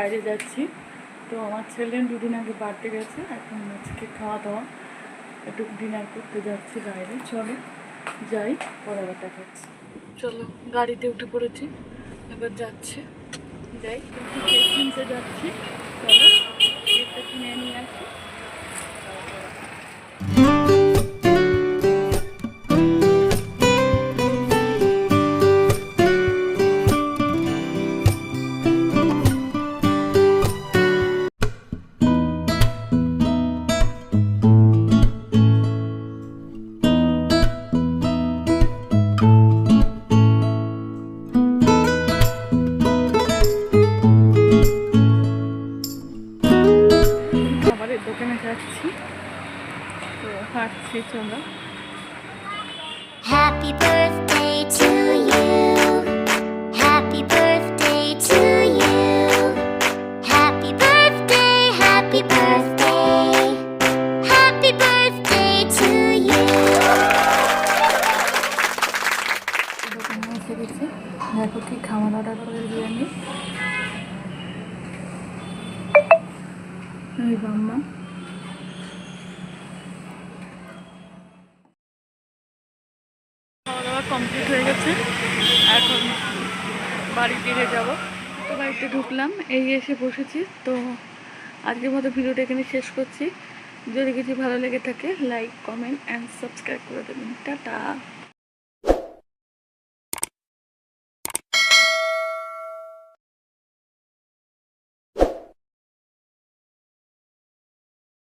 বাইরে যাচ্ছি। তো আমার ছেলে দুদিন আগে বাড়তে গেছে, এখন আজকে খাওয়া দাওয়া একটু ডিনার করতে যাচ্ছি বাইরে। চলো যাই, পরে আবার দেখা হচ্ছে। চলো গাড়িতে উঠে পড়েছি, এবার যাচ্ছি, যাই কিন্তু কেক কিনতে যাচ্ছি। চলো কেকটা কিনে নিয়ে আসি। দোকানে যাচ্ছি, তো হাঁটছি। চলো। Happy birthday to you. Happy birthday to you. Happy birthday, happy birthday. Happy birthday to you. দোকানে এসে গেছি, দেখো কি খাবার অর্ডার করে দিয়ে আমি। এই বাম্মা খাওয়া দাওয়া কমপ্লিট হয়ে গেছে, এখন বাড়ির দিকে যাবো। তো বাড়িতে ঢুকলাম, এই এসে বসেছি। তো আজকের মতো ভিডিওটা এখানে শেষ করছি। যদি কিছু ভালো লেগে থাকে লাইক, কমেন্ট অ্যান্ড সাবস্ক্রাইব করে দেবেন। টাটা।